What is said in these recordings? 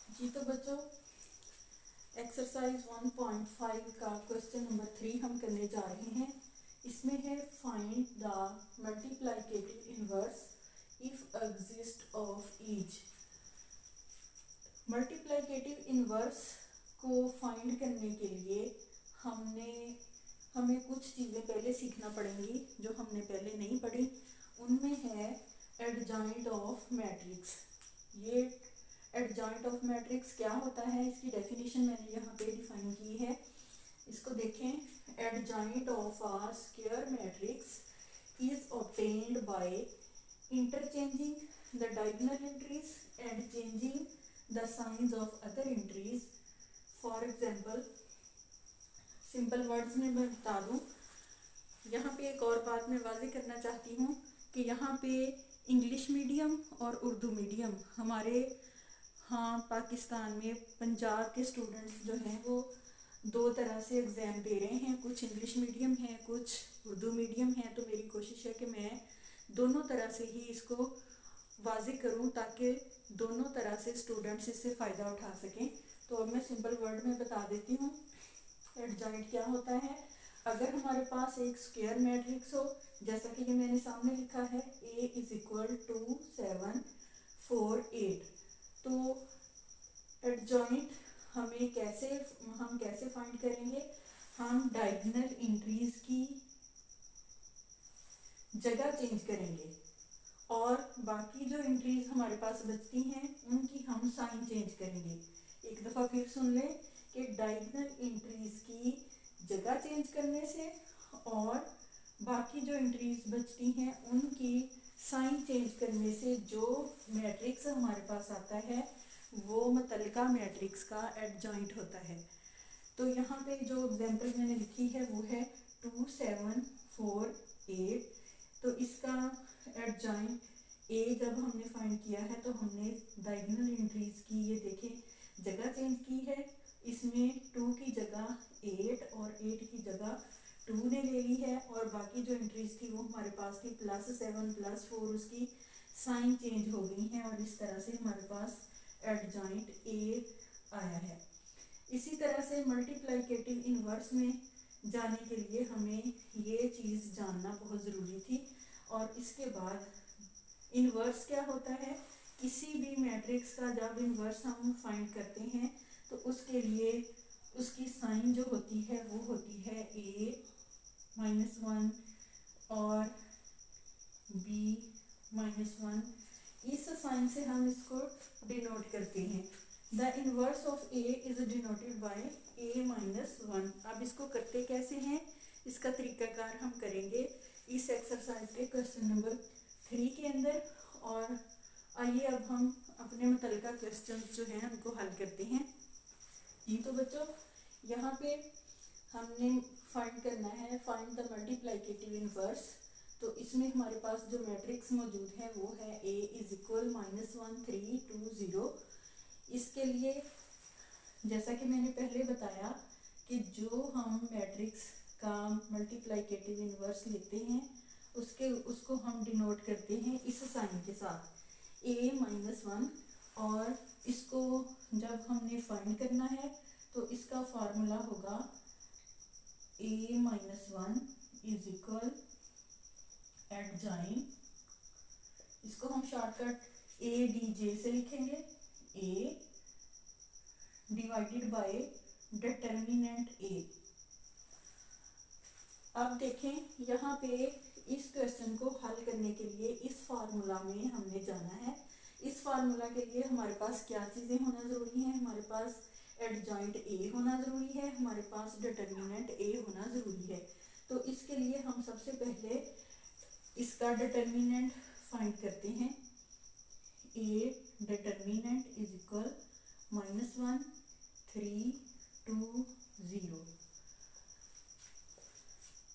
जी तो बच्चों, एक्सरसाइज 1.5 का क्वेश्चन नंबर 3 हम करने जा रहे हैं। इसमें है find the multiplicative inverse if exist of each. Multiplicative inverse को फाइंड करने के लिए हमें कुछ चीज़ें पहले सीखना पड़ेंगी जो हमने पहले नहीं पढ़ी। उनमें है एडजॉइंट ऑफ मैट्रिक्स। ये एडजॉइंट ऑफ मैट्रिक्स क्या होता है, इसकी डेफिनेशन मैंने यहाँ पे डिफाइन की है। इसको देखें। Adjoint of a square matrix is obtained by interchanging the diagonal entries and changing the science of other entries. For example, simple words में मैं बता दूँ। यहाँ पे एक और बात मैं वाज़ेह करना चाहती हूँ कि यहाँ पे इंग्लिश मीडियम और उर्दू मीडियम हमारे पाकिस्तान में पंजाब के स्टूडेंट्स जो हैं वो दो तरह से एग्ज़ाम दे रहे हैं। कुछ इंग्लिश मीडियम है, कुछ उर्दू मीडियम है। तो मेरी कोशिश है कि मैं दोनों तरह से ही इसको वाज़ेह करूं ताकि दोनों तरह से स्टूडेंट्स इससे फ़ायदा उठा सकें। तो अब मैं सिंपल वर्ड में बता देती हूँ एडजॉइंट क्या होता है। अगर हमारे पास एक स्क्वायर मैट्रिक्स हो, जैसा कि ये मैंने सामने लिखा है A = 2 7 4 8, तो एडजॉइंट हम कैसे फाइंड करेंगे। हम डायगोनल एंट्रीज की जगह चेंज करेंगे और बाकी जो एंट्रीज हमारे पास बचती हैं उनकी हम साइन चेंज करेंगे। एक दफ़ा फिर सुन लें कि डायगोनल एंट्रीज की जगह चेंज करने से और बाकी जो एंट्रीज बचती हैं उनकी साइन चेंज करने से जो मैट्रिक्स हमारे पास आता है वो मुतल्लिका मैट्रिक्स का एडजॉइंट होता है। तो यहाँ पे जो एग्जाम्पल मैंने लिखी है वो है 2 7 4 8। तो इसका एडजॉइंट ए जब हमने फाइंड किया है तो हमने डायगोनल एंट्रीज की ये देखें जगह चेंज की है। इसमें 2 की जगह 8 और 8 की जगह 2 ने ले ली है और बाकी जो एंट्रीज थी वो हमारे पास थी +7 +4, उसकी साइन चेंज हो गई हैं और इस तरह से हमारे पास एडजॉइंट ए आया है। इसी तरह से मल्टीप्लिकेटिव इनवर्स में जाने के लिए हमें ये चीज़ जानना बहुत ज़रूरी थी। और इसके बाद इनवर्स क्या होता है, किसी भी मैट्रिक्स का जब इनवर्स हम फाइंड करते हैं तो उसके लिए उसकी साइन जो होती है वो होती है A-1 और B-1। इस साइन से हम इसको डिनोट करते हैं। The inverse of A is denoted by A-1। अब इसको करते कैसे हैं, इसका तरीकाकार हम करेंगे इस एक्सरसाइज के क्वेश्चन नंबर 3 के अंदर। और आइए अब हम अपने मुतल्लिका क्वेश्चंस जो हैं उनको हल करते हैं। जी तो बच्चों, यहाँ पे हमने फाइंड करना है फाइंड द मल्टीप्लिकेटिव इनवर्स। तो इसमें हमारे पास जो मैट्रिक्स मौजूद है वो है A = -1 3 2 0। इसके लिए जैसा कि मैंने पहले बताया कि जो हम मैट्रिक्स का मल्टीप्लिकेटिव इनवर्स लेते हैं उसको हम डिनोट करते हैं इस साइन के साथ A-1। और इसको जब हमने फाइंड करना है तो इसका फार्मूला होगा A-1 = एडजॉइंट। इसको हम शॉर्टकट ADJ से लिखेंगे, A divided by determinant A। अब देखें यहाँ पे इस क्वेश्चन को हल करने के लिए इस फार्मूला में हमने जाना है। इस फार्मूला के लिए हमारे पास क्या चीज़ें होना ज़रूरी हैं, हमारे पास एडजॉइंट A होना ज़रूरी है, हमारे पास डिटर्मिनेंट A होना ज़रूरी है। तो इसके लिए हम सबसे पहले इसका डिटर्मिनेंट फाइंड करते हैं। A determinant = -1 3 2 0।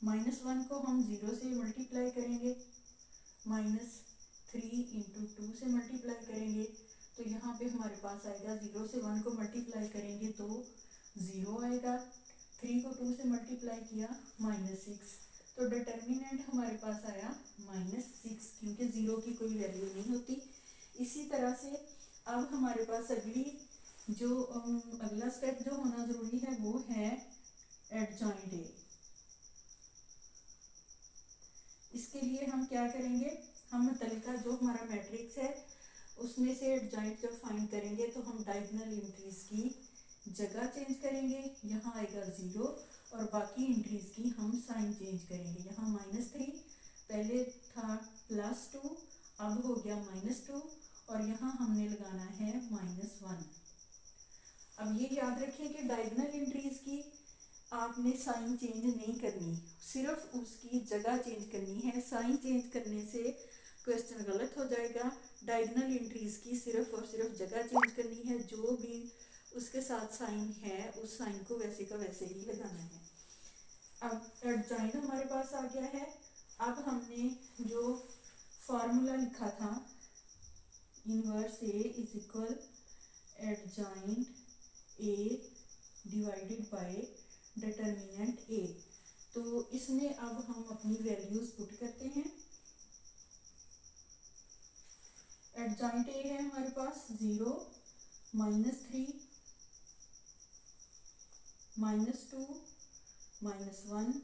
-1 को हम 0 से मल्टीप्लाई करेंगे, -3 × 2 से मल्टीप्लाई करेंगे तो यहाँ पे हमारे पास आएगा 0 से 1 को मल्टीप्लाई करेंगे तो 0 आएगा। 3 को 2 से मल्टीप्लाई किया -6, तो डिटर्मिनेंट हमारे पास आया -6 क्योंकि 0 की कोई वैल्यू नहीं होती। इसी तरह से अब हमारे पास अगली जो अगला स्टेप जो होना ज़रूरी है वो है एडजॉइंट ए। इसके लिए हम क्या करेंगे, हम मुतल्लिका जो हमारा मैट्रिक्स है उसमें से एडजॉइंट जब फाइंड करेंगे तो हम डायगोनल एंट्रीज की जगह चेंज करेंगे, यहाँ आएगा 0 और बाकी एंट्रीज की हम साइन चेंज करेंगे। यहाँ -3 पहले था +2 अब हो गया -2 और यहाँ हमने लगाना है -1। अब ये याद रखिए कि डायगोनल एंट्रीज की आपने साइन चेंज नहीं करनी, सिर्फ उसकी जगह चेंज करनी है। साइन चेंज करने से क्वेश्चन गलत हो जाएगा। डायगोनल एंट्रीज की सिर्फ और सिर्फ जगह चेंज करनी है, जो भी उसके साथ साइन है उस साइन को वैसे का वैसे ही लगाना है। अब एडजॉइंट हमारे पास आ गया है। अब हमने जो फार्मूला लिखा था inverse A is equal adjoint A divided by determinant A, तो इसमें अब हम अपनी वैल्यूज पुट करते हैं। एडजॉइंट ए है हमारे पास 0, -3, -2, -1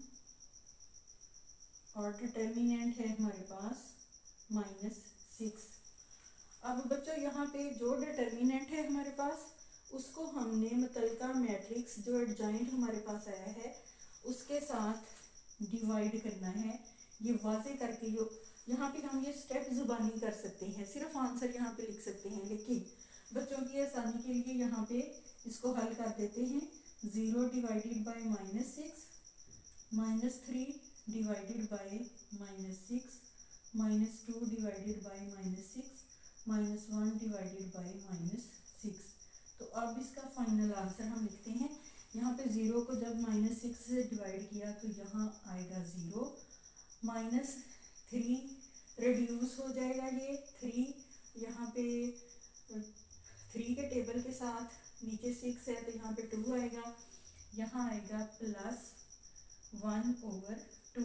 और डिटर्मिनेंट है हमारे पास -6। अब बच्चों यहाँ पे जो डिटर्मिनेंट है हमारे पास उसको हमने मुतल्लिका मैट्रिक्स जो एडजॉइंट हमारे पास आया है उसके साथ डिवाइड करना है। ये वाजे करके जो यहाँ पे हम ये स्टेप जुबानी कर सकते हैं, सिर्फ आंसर यहाँ पे लिख सकते हैं, लेकिन बच्चों की आसानी के लिए यहाँ पे इसको हल कर देते हैं। 0 divided by -6, -3 divided by -6, -2 divided by -6, -1 divided by -6। तो अब इसका फाइनल आंसर हम लिखते हैं। यहाँ पे 0 को जब -6 से डिवाइड किया तो यहाँ आएगा 0, -3 रिड्यूस हो जाएगा, ये 3 यहाँ पे 3 के टेबल के साथ नीचे 6 है तो यहाँ पे 2 आएगा, यहाँ आएगा +1/2।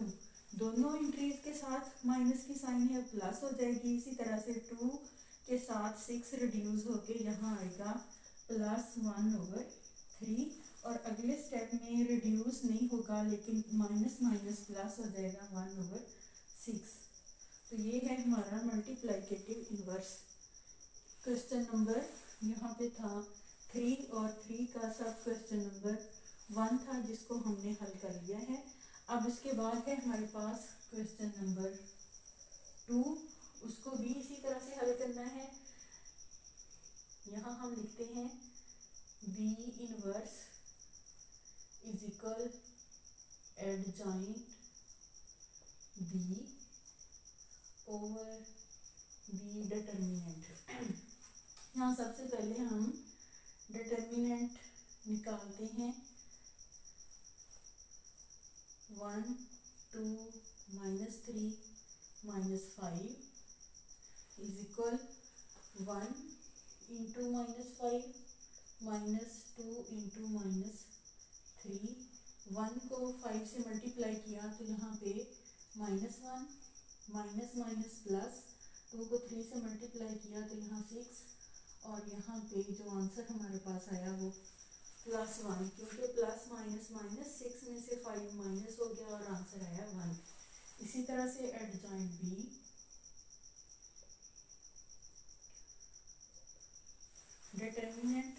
दोनों एंट्रीज के साथ माइनस की साइन है प्लस हो जाएगी। इसी तरह से 2 के साथ 6 रिड्यूस होके यहाँ आएगा +1/3 और अगले स्टेप में रिड्यूस नहीं होगा लेकिन माइनस माइनस प्लस हो जाएगा 1/6। तो ये है हमारा मल्टीप्लिकेटिव इनवर्स। क्वेश्चन नंबर यहाँ पे था 3 और 3 का सब क्वेश्चन नंबर 1 था जिसको हमने हल कर लिया है। अब इसके बाद है हमारे पास क्वेश्चन नंबर 2, उसको भी इसी तरह से हल करना है। यहाँ हम लिखते हैं B inverse is equal adjoint B over B determinant. यहाँ सबसे पहले हम डिटर्मिनेंट निकालते हैं। 1, 2, -3, -5 इज इक्वल 1 इंटू -5 -2 इंटू -3। 1 को 5 से मल्टीप्लाई किया तो यहाँ पे -1 माइनस माइनस प्लस, 2 को 3 से मल्टीप्लाई किया तो यहाँ 6 और यहाँ पे जो आंसर हमारे पास आया वो +1, क्योंकि प्लस माइनस माइनस 6 में से 5 माइनस हो गया और आंसर आया 1। इसी तरह से एडजॉइंट B डिटर्मिनेंट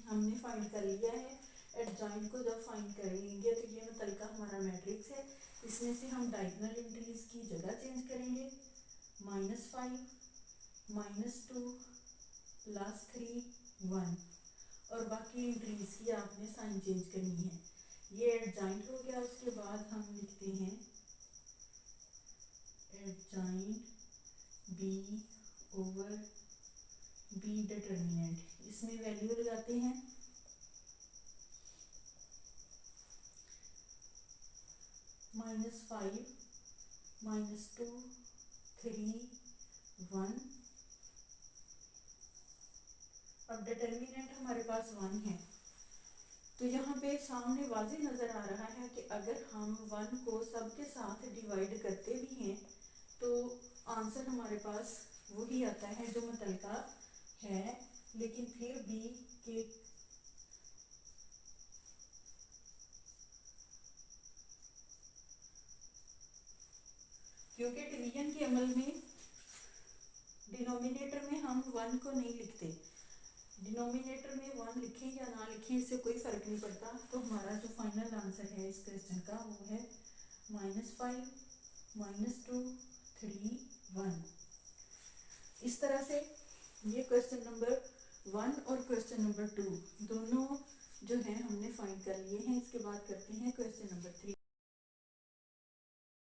हमने फाइंड कर लिया है। एडजॉइंट को जब फाइंड करेंगे तो ये मुतल्लिका हमारा मैट्रिक्स है, इसमें से हम डायगोनल एंट्रीज की जगह चेंज करेंगे। -5 -2 +3 1 और बाकी एंट्रीज की आपने साइन चेंज करनी है। ये एडजॉइंट हो गया। उसके बाद हम लिखते हैं adjoint B over B determinant. इसमें वैल्यू लगाते हैं -5 -2 3 1। अब डिटर्मिनेंट हमारे पास 1 है तो यहाँ पे सामने वाज़ेह नज़र आ रहा है कि अगर हम 1 को सब के साथ डिवाइड करते भी हैं तो आंसर हमारे पास वही आता है जो मुतल्लिका है, लेकिन फिर B के क्योंकि डिवीजन के अमल में डिनोमिनेटर में हम 1 को नहीं लिखते, डिनोमिनेटर में 1 लिखें या ना लिखें इससे कोई फर्क नहीं पड़ता। तो हमारा जो फाइनल आंसर है इस क्वेश्चन का वो है -5 -2 3 1। इस तरह से ये क्वेश्चन नंबर 1 और क्वेश्चन नंबर 2 दोनों जो है हमने फाइंड कर लिए हैं। इसके बाद करते हैं क्वेश्चन नंबर 3।